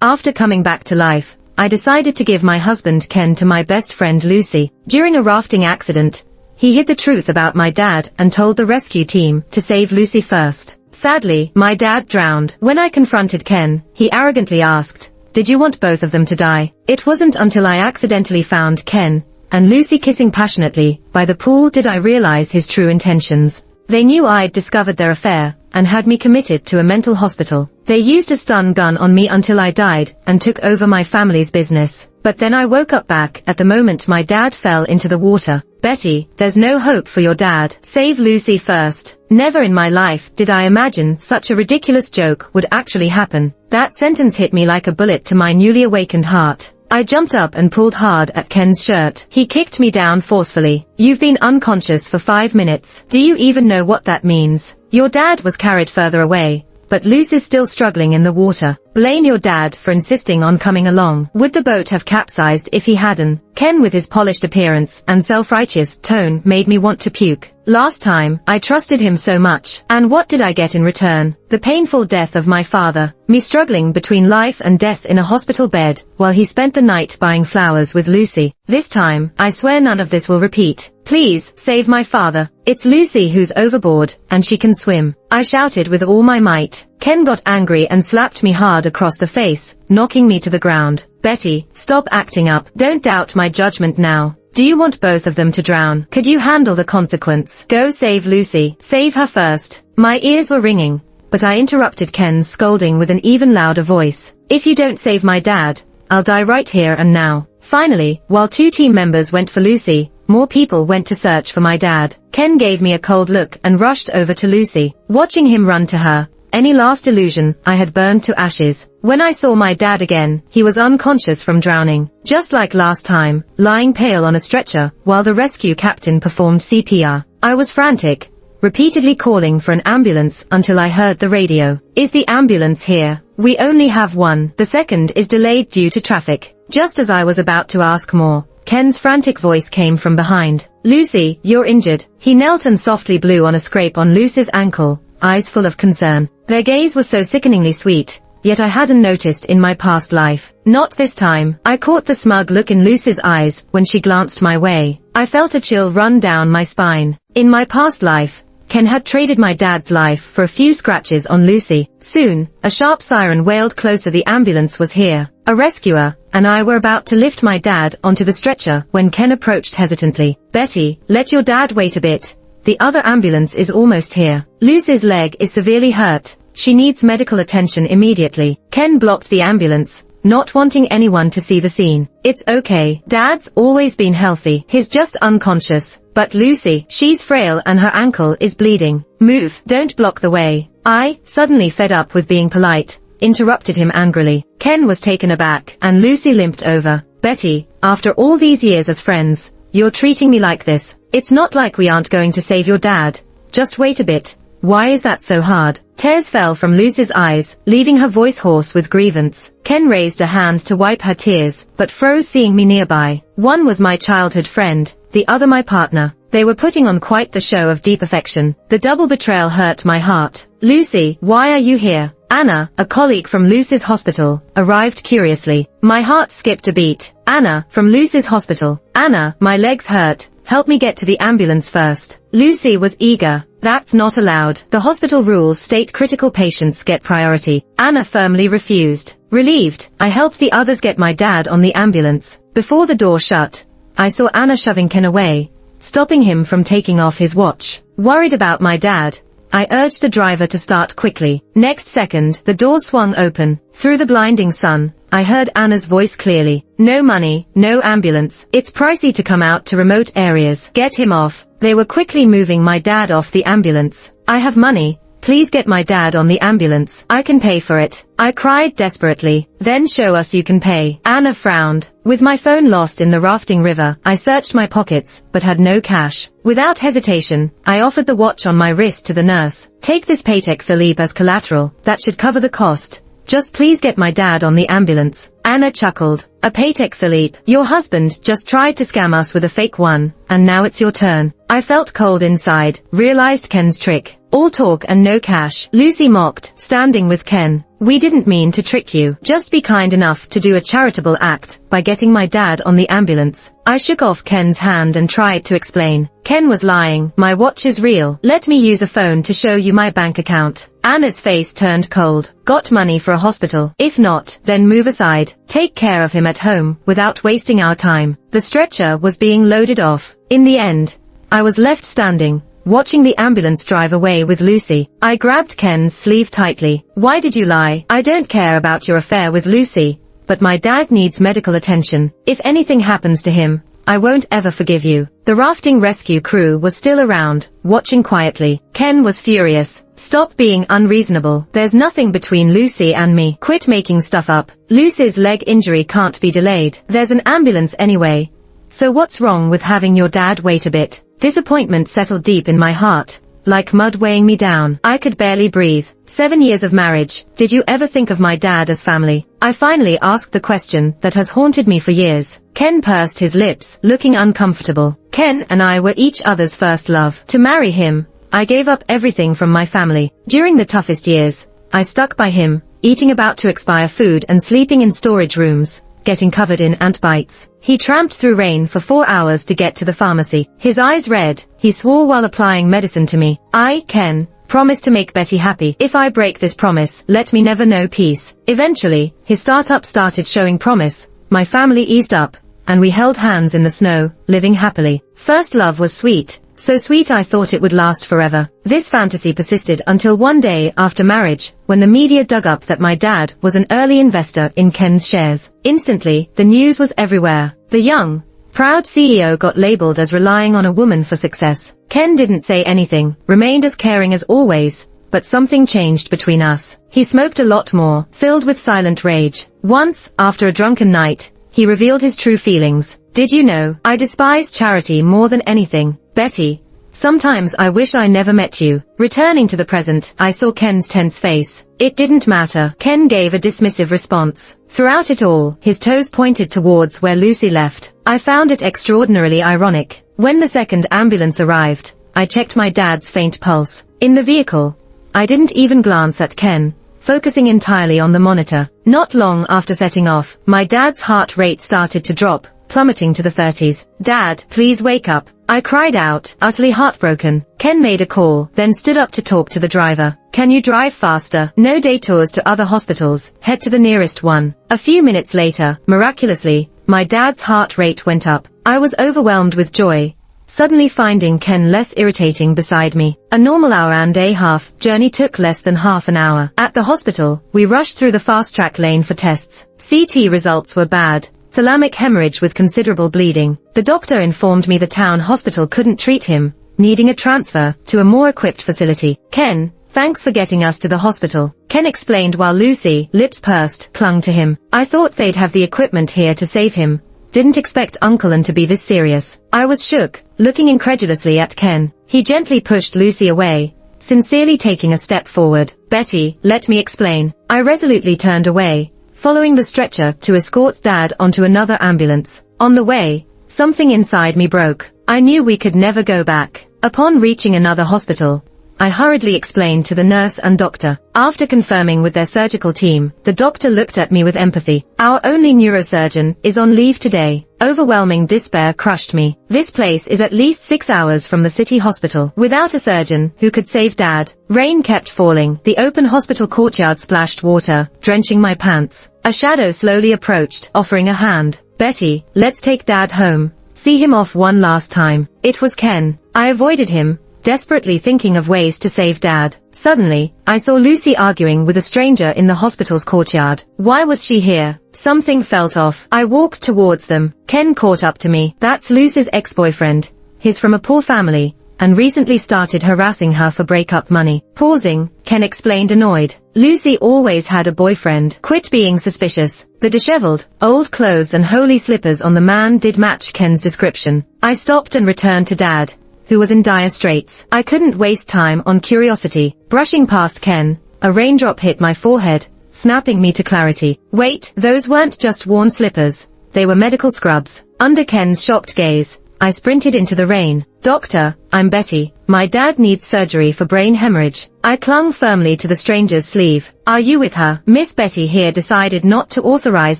After coming back to life, I decided to give my husband Ken to my best friend Lucy. During a rafting accident, he hid the truth about my dad and told the rescue team to save Lucy first. Sadly, my dad drowned. When I confronted Ken, he arrogantly asked, "Did you want both of them to die?" It wasn't until I accidentally found Ken and Lucy kissing passionately by the pool did I realize his true intentions. They knew I'd discovered their affair and had me committed to a mental hospital. They used a stun gun on me until I died and took over my family's business. But then I woke up back at the moment my dad fell into the water. "Betty, there's no hope for your dad. Save Lucy first." Never in my life did I imagine such a ridiculous joke would actually happen. That sentence hit me like a bullet to my newly awakened heart. I jumped up and pulled hard at Ken's shirt. He kicked me down forcefully. "You've been unconscious for 5 minutes. Do you even know what that means? Your dad was carried further away, but Lucy's still struggling in the water. Blame your dad for insisting on coming along. Would the boat have capsized if he hadn't?" Ken with his polished appearance and self-righteous tone made me want to puke. Last time, I trusted him so much. And what did I get in return? The painful death of my father. Me struggling between life and death in a hospital bed, while he spent the night buying flowers with Lucy. This time, I swear none of this will repeat. "Please, save my father. It's Lucy who's overboard, and she can swim," I shouted with all my might. Ken got angry and slapped me hard across the face, knocking me to the ground. "Betty, stop acting up. Don't doubt my judgment now. Do you want both of them to drown? Could you handle the consequence? Go save Lucy. Save her first." My ears were ringing, but I interrupted Ken's scolding with an even louder voice. "If you don't save my dad, I'll die right here and now." Finally, while 2 team members went for Lucy, more people went to search for my dad. Ken gave me a cold look and rushed over to Lucy. Watching him run to her, any last illusion I had burned to ashes. When I saw my dad again, he was unconscious from drowning. Just like last time, lying pale on a stretcher, while the rescue captain performed CPR. I was frantic, repeatedly calling for an ambulance until I heard the radio. "Is the ambulance here? We only have one. The second is delayed due to traffic." Just as I was about to ask more, Ken's frantic voice came from behind. "Lucy, you're injured." He knelt and softly blew on a scrape on Lucy's ankle, eyes full of concern. Their gaze was so sickeningly sweet, yet I hadn't noticed in my past life. Not this time. I caught the smug look in Lucy's eyes when she glanced my way. I felt a chill run down my spine. In my past life, Ken had traded my dad's life for a few scratches on Lucy. Soon, a sharp siren wailed closer. The ambulance was here. A rescuer and I were about to lift my dad onto the stretcher when Ken approached hesitantly. "Betty, let your dad wait a bit. The other ambulance is almost here. Lucy's leg is severely hurt. She needs medical attention immediately." Ken blocked the ambulance, not wanting anyone to see the scene. "It's okay. Dad's always been healthy. He's just unconscious. But Lucy, she's frail and her ankle is bleeding. Move. Don't block the way." I, suddenly fed up with being polite, interrupted him angrily. Ken was taken aback, and Lucy limped over. "Betty, after all these years as friends, you're treating me like this. It's not like we aren't going to save your dad. Just wait a bit. Why is that so hard?" Tears fell from Lucy's eyes, leaving her voice hoarse with grievance. Ken raised a hand to wipe her tears, but froze seeing me nearby. One was my childhood friend, the other my partner. They were putting on quite the show of deep affection. The double betrayal hurt my heart. "Lucy, why are you here?" Anna, a colleague from Lucy's hospital, arrived curiously. My heart skipped a beat. "Anna, from Lucy's hospital. Anna, my legs hurt. Help me get to the ambulance first." Lucy was eager. "That's not allowed. The hospital rules state critical patients get priority." Anna firmly refused. Relieved, I helped the others get my dad on the ambulance. Before the door shut, I saw Anna shoving Ken away, stopping him from taking off his watch. Worried about my dad, I urged the driver to start quickly. Next second, the door swung open. Through the blinding sun, I heard Anna's voice clearly. "No money, no ambulance. It's pricey to come out to remote areas. Get him off." They were quickly moving my dad off the ambulance. "I have money. Please get my dad on the ambulance. I can pay for it," I cried desperately. "Then show us you can pay." Anna frowned. With my phone lost in the rafting river, I searched my pockets, but had no cash. Without hesitation, I offered the watch on my wrist to the nurse. "Take this Patek Philippe as collateral. That should cover the cost. Just please get my dad on the ambulance." Anna chuckled. "A Patek Philippe? Your husband just tried to scam us with a fake one, and now it's your turn." I felt cold inside, realized Ken's trick. All talk and no cash. Lucy mocked, standing with Ken. We didn't mean to trick you. Just be kind enough to do a charitable act by getting my dad on the ambulance. I shook off Ken's hand and tried to explain. Ken was lying. My watch is real. Let me use a phone to show you my bank account. Anna's face turned cold. Got money for a hospital? If not, then move aside. Take care of him at home, without wasting our time. The stretcher was being loaded off. In the end, I was left standing, watching the ambulance drive away with Lucy. I grabbed Ken's sleeve tightly. Why did you lie? I don't care about your affair with Lucy, but my dad needs medical attention. If anything happens to him, I won't ever forgive you. The rafting rescue crew was still around, watching quietly. Ken was furious. Stop being unreasonable. There's nothing between Lucy and me. Quit making stuff up. Lucy's leg injury can't be delayed. There's an ambulance anyway. So what's wrong with having your dad wait a bit? Disappointment settled deep in my heart, like mud weighing me down. I could barely breathe. 7 years of marriage. Did you ever think of my dad as family? I finally asked the question that has haunted me for years. Ken pursed his lips, looking uncomfortable. Ken and I were each other's first love. To marry him, I gave up everything from my family. During the toughest years, I stuck by him, eating about to expire food and sleeping in storage rooms, getting covered in ant bites. He tramped through rain for 4 hours to get to the pharmacy. His eyes red, he swore while applying medicine to me. I, Ken, promised to make Betty happy. If I break this promise, let me never know peace. Eventually, his startup started showing promise. My family eased up, and we held hands in the snow, living happily. First love was sweet. So sweet I thought it would last forever. This fantasy persisted until one day after marriage, when the media dug up that my dad was an early investor in Ken's shares. Instantly, the news was everywhere. The young, proud CEO got labeled as relying on a woman for success. Ken didn't say anything, remained as caring as always, but something changed between us. He smoked a lot more, filled with silent rage. Once, after a drunken night, he revealed his true feelings. Did you know, I despise charity more than anything. Betty, sometimes I wish I never met you. Returning to the present, I saw Ken's tense face. It didn't matter. Ken gave a dismissive response. Throughout it all, his toes pointed towards where Lucy left. I found it extraordinarily ironic. When the second ambulance arrived, I checked my dad's faint pulse. In the vehicle, I didn't even glance at Ken, focusing entirely on the monitor. Not long after setting off, my dad's heart rate started to drop, plummeting to the 30s. Dad, please wake up. I cried out, utterly heartbroken. Ken made a call, then stood up to talk to the driver. Can you drive faster? No detours to other hospitals. Head to the nearest one. A few minutes later, miraculously, my dad's heart rate went up. I was overwhelmed with joy, suddenly finding Ken less irritating beside me. A normal hour and a half journey took less than half an hour. At the hospital, we rushed through the fast-track lane for tests. CT results were bad. Thalamic hemorrhage with considerable bleeding. The doctor informed me the town hospital couldn't treat him, needing a transfer to a more equipped facility. Ken, thanks for getting us to the hospital. Ken explained while Lucy, lips pursed, clung to him. I thought they'd have the equipment here to save him. Didn't expect Uncle Ann to be this serious. I was shook, looking incredulously at Ken. He gently pushed Lucy away, sincerely taking a step forward. Betty, let me explain. I resolutely turned away, following the stretcher to escort Dad onto another ambulance. On the way, something inside me broke. I knew we could never go back. Upon reaching another hospital, I hurriedly explained to the nurse and doctor. After confirming with their surgical team, the doctor looked at me with empathy. Our only neurosurgeon is on leave today. Overwhelming despair crushed me. This place is at least 6 hours from the city hospital. Without a surgeon who could save Dad. Rain kept falling. The open hospital courtyard splashed water, drenching my pants. A shadow slowly approached, offering a hand. Betty, let's take Dad home. See him off one last time. It was Ken. I avoided him, desperately thinking of ways to save Dad. Suddenly, I saw Lucy arguing with a stranger in the hospital's courtyard. Why was she here? Something felt off. I walked towards them. Ken caught up to me. That's Lucy's ex-boyfriend. He's from a poor family, and recently started harassing her for breakup money. Pausing, Ken explained annoyed. Lucy always had a boyfriend. Quit being suspicious. The disheveled, old clothes and holy slippers on the man did match Ken's description. I stopped and returned to Dad, who was in dire straits. I couldn't waste time on curiosity. Brushing past Ken, a raindrop hit my forehead, snapping me to clarity. Wait, those weren't just worn slippers. They were medical scrubs. Under Ken's shocked gaze, I sprinted into the rain, "Doctor, I'm Betty. My dad needs surgery for brain hemorrhage." I clung firmly to the stranger's sleeve. "Are you with her?" Miss Betty here decided not to authorize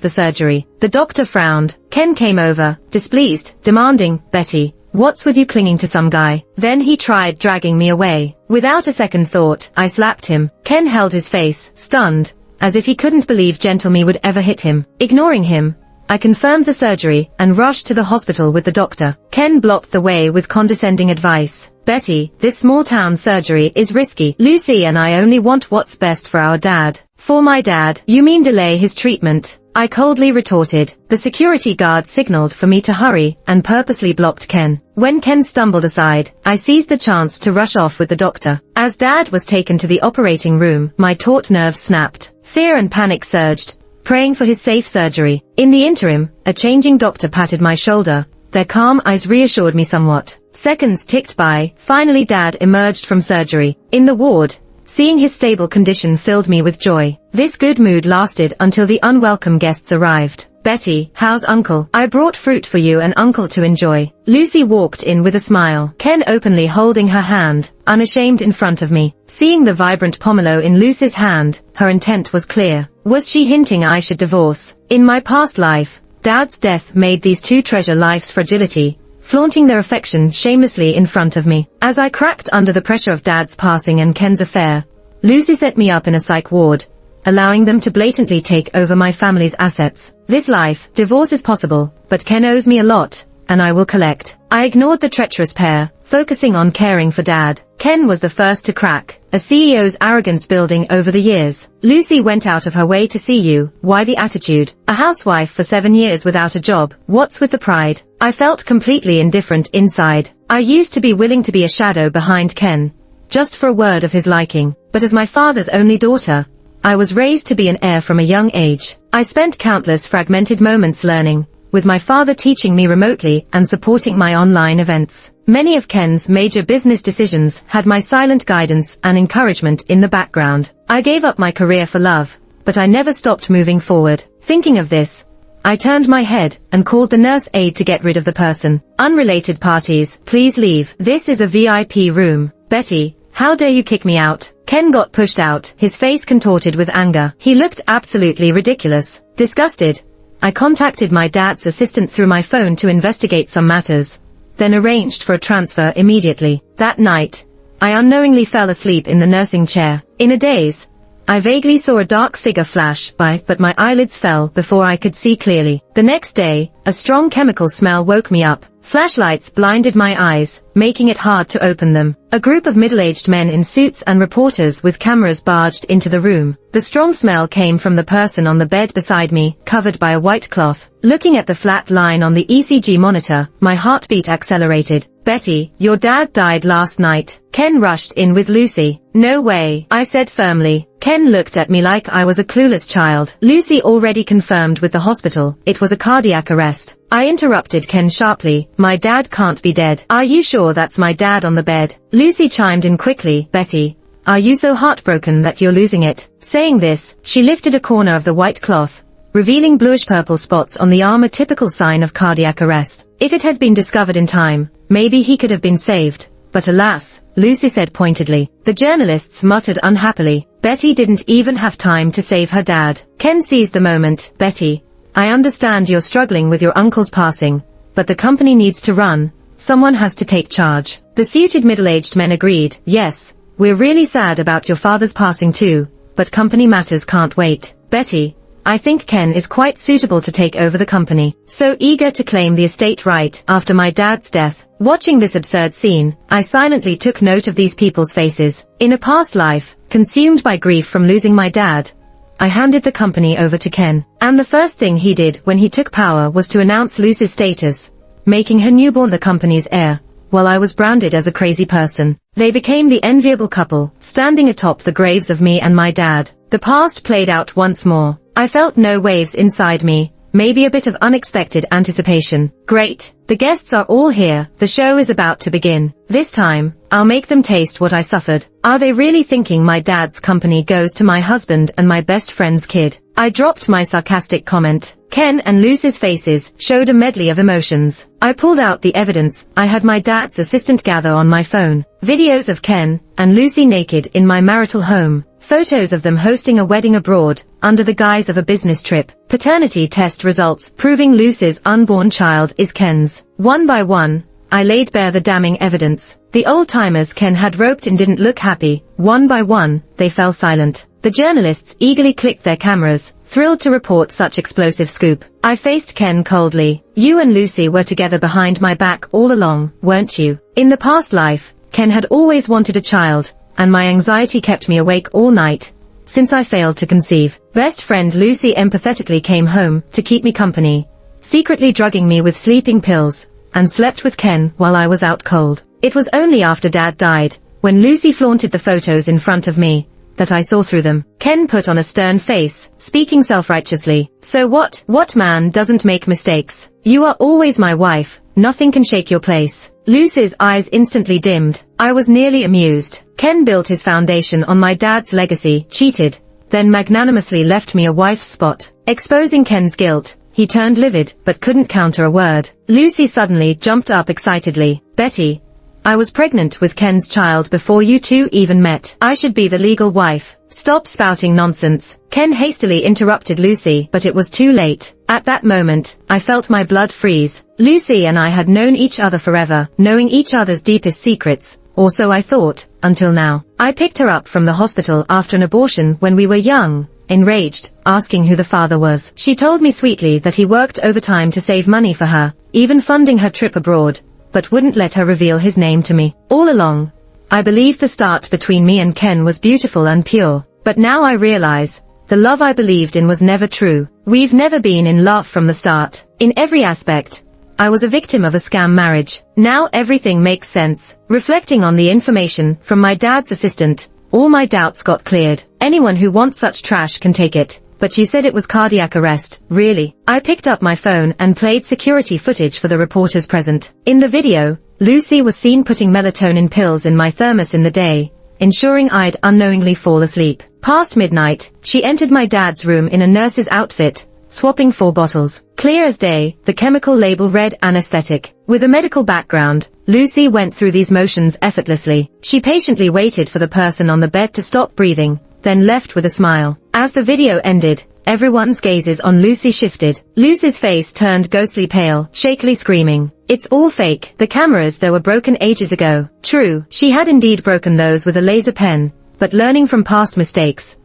the surgery. The doctor frowned. Ken came over, displeased, demanding, "Betty, what's with you clinging to some guy?" Then he tried dragging me away. Without a second thought, I slapped him. Ken held his face, stunned, as if he couldn't believe gentle me would ever hit him. Ignoring him, I confirmed the surgery and rushed to the hospital with the doctor. Ken blocked the way with condescending advice. "Betty, this small-town surgery is risky. Lucy and I only want what's best for our dad." "For my dad, you mean delay his treatment?" I coldly retorted. The security guard signaled for me to hurry and purposely blocked Ken. When Ken stumbled aside, I seized the chance to rush off with the doctor. As Dad was taken to the operating room, my taut nerves snapped. Fear and panic surged, praying for his safe surgery. In the interim, a changing doctor patted my shoulder. Their calm eyes reassured me somewhat. Seconds ticked by. Finally Dad emerged from surgery. In the ward, seeing his stable condition filled me with joy. This good mood lasted until the unwelcome guests arrived. "Betty, how's Uncle? I brought fruit for you and Uncle to enjoy." Lucy walked in with a smile, Ken openly holding her hand, unashamed in front of me. Seeing the vibrant pomelo in Lucy's hand, her intent was clear. Was she hinting I should divorce? In my past life, Dad's death made these two treasure life's fragility, flaunting their affection shamelessly in front of me. As I cracked under the pressure of Dad's passing and Ken's affair, Lucy set me up in a psych ward, allowing them to blatantly take over my family's assets. This life, divorce is possible, but Ken owes me a lot, and I will collect. I ignored the treacherous pair, focusing on caring for Dad. Ken was the first to crack, a CEO's arrogance building over the years. "Lucy went out of her way to see you. Why the attitude? A housewife for 7 years without a job. What's with the pride?" I felt completely indifferent inside. I used to be willing to be a shadow behind Ken, just for a word of his liking. But as my father's only daughter, I was raised to be an heir from a young age. I spent countless fragmented moments learning, with my father teaching me remotely and supporting my online events. Many of Ken's major business decisions had my silent guidance and encouragement in the background. I gave up my career for love, but I never stopped moving forward. Thinking of this, I turned my head and called the nurse aide to get rid of the person. "Unrelated parties, please leave. This is a VIP room." "Betty, how dare you kick me out?" Ken got pushed out, his face contorted with anger. He looked absolutely ridiculous. Disgusted, I contacted my dad's assistant through my phone to investigate some matters, then arranged for a transfer immediately. That night, I unknowingly fell asleep in the nursing chair. In a daze, I vaguely saw a dark figure flash by, but my eyelids fell before I could see clearly. The next day, a strong chemical smell woke me up. Flashlights blinded my eyes, making it hard to open them. A group of middle-aged men in suits and reporters with cameras barged into the room. The strong smell came from the person on the bed beside me, covered by a white cloth. Looking at the flat line on the ECG monitor, my heartbeat accelerated. "Betty, your dad died last night." Ken rushed in with Lucy. "No way," I said firmly. Ken looked at me like I was a clueless child. "Lucy already confirmed with the hospital. It was a cardiac arrest." I interrupted Ken sharply. "My dad can't be dead." "Are you sure that's my dad on the bed?" Lucy chimed in quickly. "Betty, are you so heartbroken that you're losing it?" Saying this, she lifted a corner of the white cloth, revealing bluish-purple spots on the arm, a typical sign of cardiac arrest. If it had been discovered in time, maybe he could have been saved. But alas, Lucy said pointedly. The journalists muttered unhappily. Betty didn't even have time to save her dad. Ken seized the moment. "Betty, I understand you're struggling with your uncle's passing, but the company needs to run. Someone has to take charge." The suited middle-aged men agreed. "Yes, we're really sad about your father's passing too, but company matters can't wait. Betty, I think Ken is quite suitable to take over the company. So eager to claim the estate right after my dad's death." Watching this absurd scene, I silently took note of these people's faces. In a past life, consumed by grief from losing my dad, I handed the company over to Ken. And the first thing he did when he took power was to announce Lucy's status, making her newborn the company's heir, while I was branded as a crazy person. They became the enviable couple, standing atop the graves of me and my dad. The past played out once more. I felt no waves inside me, maybe a bit of unexpected anticipation. Great, the guests are all here, the show is about to begin. This time, I'll make them taste what I suffered. Are they really thinking my dad's company goes to my husband and my best friend's kid? I dropped my sarcastic comment. Ken and Lucy's faces showed a medley of emotions. I pulled out the evidence I had my dad's assistant gather on my phone. Videos of Ken and Lucy naked in my marital home. Photos of them hosting a wedding abroad, under the guise of a business trip. Paternity test results proving Lucy's unborn child is Ken's. One by one, I laid bare the damning evidence. The old-timers Ken had roped in didn't look happy. One by one, they fell silent. The journalists eagerly clicked their cameras, thrilled to report such explosive scoop. I faced Ken coldly. You and Lucy were together behind my back all along, weren't you? In the past life, Ken had always wanted a child, and my anxiety kept me awake all night, since I failed to conceive. Best friend Lucy empathetically came home to keep me company, secretly drugging me with sleeping pills, and slept with Ken while I was out cold. It was only after Dad died, when Lucy flaunted the photos in front of me, that I saw through them. Ken put on a stern face, speaking self-righteously. So what? What man doesn't make mistakes? You are always my wife, nothing can shake your place. Lucy's eyes instantly dimmed. I was nearly amused. Ken built his foundation on my dad's legacy, cheated, then magnanimously left me a wife's spot. Exposing Ken's guilt, he turned livid, but couldn't counter a word. Lucy suddenly jumped up excitedly. Betty, I was pregnant with Ken's child before you two even met. I should be the legal wife. Stop spouting nonsense. Ken hastily interrupted Lucy, but it was too late. At that moment, I felt my blood freeze. Lucy and I had known each other forever, knowing each other's deepest secrets, or so I thought, until now. I picked her up from the hospital after an abortion when we were young, enraged, asking who the father was. She told me sweetly that he worked overtime to save money for her, even funding her trip abroad, but wouldn't let her reveal his name to me. All along, I believed the start between me and Ken was beautiful and pure, but now I realize, the love I believed in was never true. We've never been in love from the start. In every aspect, I was a victim of a scam marriage. Now everything makes sense. Reflecting on the information from my dad's assistant, all my doubts got cleared. Anyone who wants such trash can take it. But you said it was cardiac arrest, really? I picked up my phone and played security footage for the reporters present. In the video, Lucy was seen putting melatonin pills in my thermos in the day, ensuring I'd unknowingly fall asleep. Past midnight, she entered my dad's room in a nurse's outfit, swapping 4 bottles. Clear as day, the chemical label read anesthetic. With a medical background, Lucy went through these motions effortlessly. She patiently waited for the person on the bed to stop breathing, then left with a smile. As the video ended, everyone's gazes on Lucy shifted. Lucy's face turned ghostly pale, shakily screaming, "It's all fake. The cameras there were broken ages ago." True, she had indeed broken those with a laser pen, but learning from past mistakes,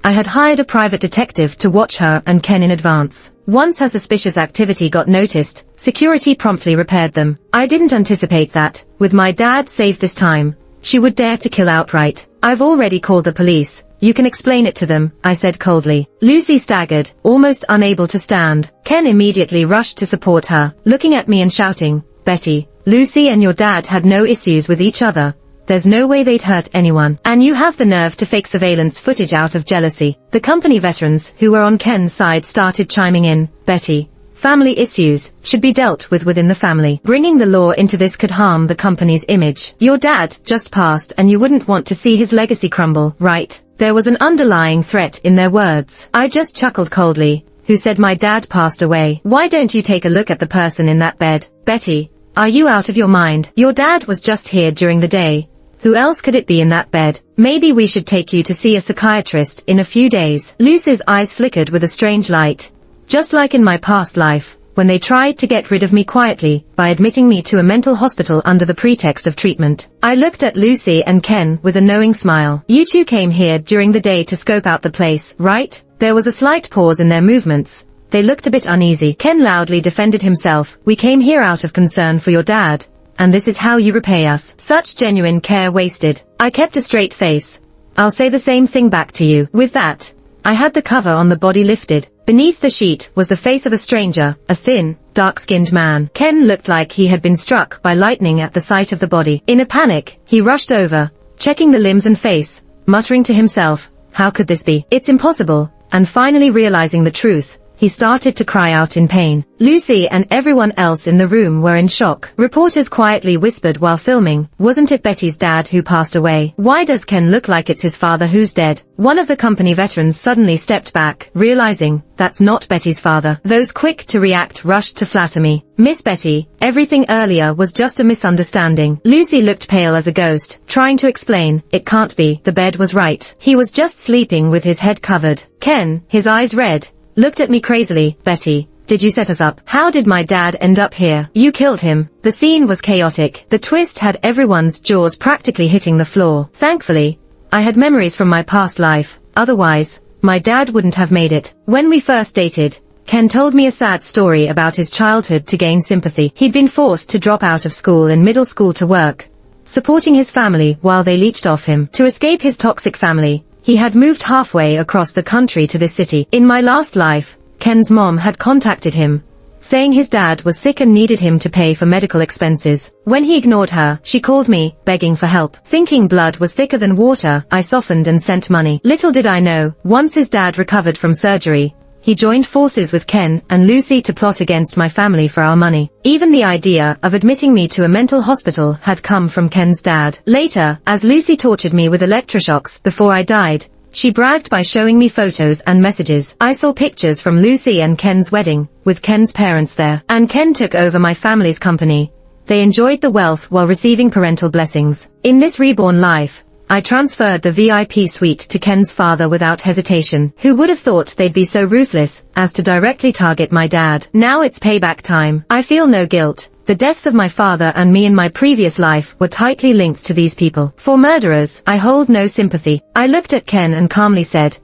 I had hired a private detective to watch her and Ken in advance. Once her suspicious activity got noticed, security promptly repaired them. I didn't anticipate that, with my dad safe this time, she would dare to kill outright. I've already called the police. You can explain it to them, I said coldly. Lucy staggered, almost unable to stand. Ken immediately rushed to support her, looking at me and shouting, "Betty, Lucy and your dad had no issues with each other. There's no way they'd hurt anyone. And you have the nerve to fake surveillance footage out of jealousy." The company veterans who were on Ken's side started chiming in. "Betty, family issues should be dealt with within the family. Bringing the law into this could harm the company's image. Your dad just passed and you wouldn't want to see his legacy crumble, right?" There was an underlying threat in their words. I just chuckled coldly. Who said my dad passed away? Why don't you take a look at the person in that bed? Betty, are you out of your mind? Your dad was just here during the day. Who else could it be in that bed? Maybe we should take you to see a psychiatrist in a few days. Lucy's eyes flickered with a strange light. Just like in my past life, when they tried to get rid of me quietly by admitting me to a mental hospital under the pretext of treatment. I looked at Lucy and Ken with a knowing smile. You two came here during the day to scope out the place, right? There was a slight pause in their movements. They looked a bit uneasy. Ken loudly defended himself. We came here out of concern for your dad, and this is how you repay us. Such genuine care wasted. I kept a straight face. I'll say the same thing back to you. With that, I had the cover on the body lifted. Beneath the sheet was the face of a stranger, a thin, dark-skinned man. Ken looked like he had been struck by lightning at the sight of the body. In a panic, he rushed over, checking the limbs and face, muttering to himself, "How could this be? It's impossible." And finally realizing the truth, he started to cry out in pain. Lucy and everyone else in the room were in shock. Reporters quietly whispered while filming, "Wasn't it Betty's dad who passed away? Why does Ken look like it's his father who's dead?" One of the company veterans suddenly stepped back, realizing, "That's not Betty's father." Those quick to react rushed to flatter me. "Miss Betty, everything earlier was just a misunderstanding." Lucy looked pale as a ghost, trying to explain, "It can't be, the bed was right. He was just sleeping with his head covered." Ken, his eyes red, looked at me crazily. "Betty, did you set us up? How did my dad end up here? You killed him." The scene was chaotic. The twist had everyone's jaws practically hitting the floor. Thankfully, I had memories from my past life, otherwise, my dad wouldn't have made it. When we first dated, Ken told me a sad story about his childhood to gain sympathy. He'd been forced to drop out of school in middle school to work, supporting his family while they leached off him. To escape his toxic family, he had moved halfway across the country to this city. In my last life, Ken's mom had contacted him, saying his dad was sick and needed him to pay for medical expenses. When he ignored her, she called me, begging for help. Thinking blood was thicker than water, I softened and sent money. Little did I know, once his dad recovered from surgery, he joined forces with Ken and Lucy to plot against my family for our money. Even the idea of admitting me to a mental hospital had come from Ken's dad. Later, as Lucy tortured me with electroshocks before I died, she bragged by showing me photos and messages. I saw pictures from Lucy and Ken's wedding, with Ken's parents there. And Ken took over my family's company. They enjoyed the wealth while receiving parental blessings. In this reborn life, I transferred the VIP suite to Ken's father without hesitation. Who would have thought they'd be so ruthless as to directly target my dad? Now it's payback time. I feel no guilt. The deaths of my father and me in my previous life were tightly linked to these people. For murderers, I hold no sympathy. I looked at Ken and calmly said,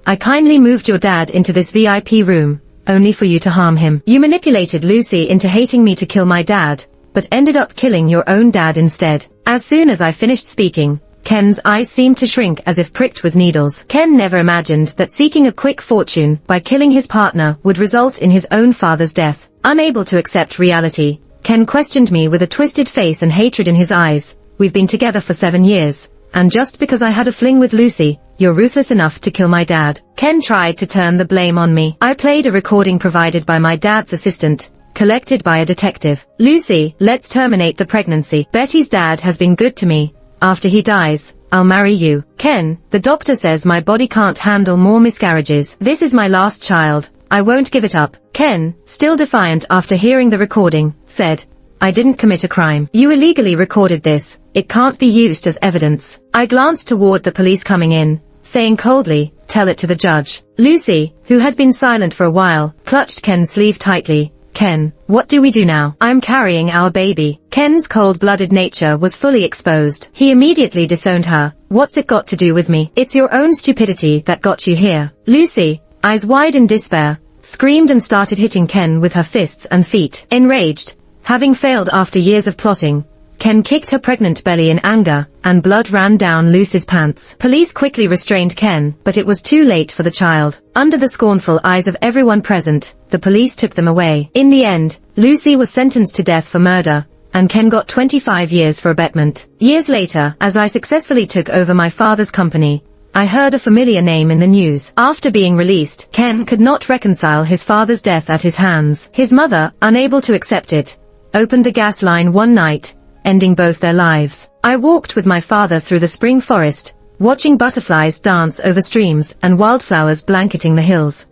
"I kindly moved your dad into this VIP room, only for you to harm him. You manipulated Lucy into hating me to kill my dad, but ended up killing your own dad instead." As soon as I finished speaking, Ken's eyes seemed to shrink as if pricked with needles. Ken never imagined that seeking a quick fortune by killing his partner would result in his own father's death. Unable to accept reality, Ken questioned me with a twisted face and hatred in his eyes. "We've been together for 7 years, and just because I had a fling with Lucy, you're ruthless enough to kill my dad." Ken tried to turn the blame on me. I played a recording provided by my dad's assistant, collected by a detective. "Lucy, let's terminate the pregnancy. Betty's dad has been good to me. After he dies, I'll marry you." "Ken, the doctor says my body can't handle more miscarriages. This is my last child. I won't give it up." Ken, still defiant after hearing the recording, said, "I didn't commit a crime. You illegally recorded this. It can't be used as evidence." I glanced toward the police coming in, saying coldly, "Tell it to the judge." Lucy, who had been silent for a while, clutched Ken's sleeve tightly. "Ken, what do we do now? I'm carrying our baby." Ken's cold-blooded nature was fully exposed. He immediately disowned her. "What's it got to do with me? It's your own stupidity that got you here." Lucy, eyes wide in despair, screamed and started hitting Ken with her fists and feet. Enraged, having failed after years of plotting, Ken kicked her pregnant belly in anger, and blood ran down Lucy's pants. Police quickly restrained Ken, but it was too late for the child. Under the scornful eyes of everyone present, the police took them away. In the end, Lucy was sentenced to death for murder, and Ken got 25 years for abetment. Years later, as I successfully took over my father's company, I heard a familiar name in the news. After being released, Ken could not reconcile his father's death at his hands. His mother, unable to accept it, opened the gas line one night, ending both their lives. I walked with my father through the spring forest, watching butterflies dance over streams and wildflowers blanketing the hills.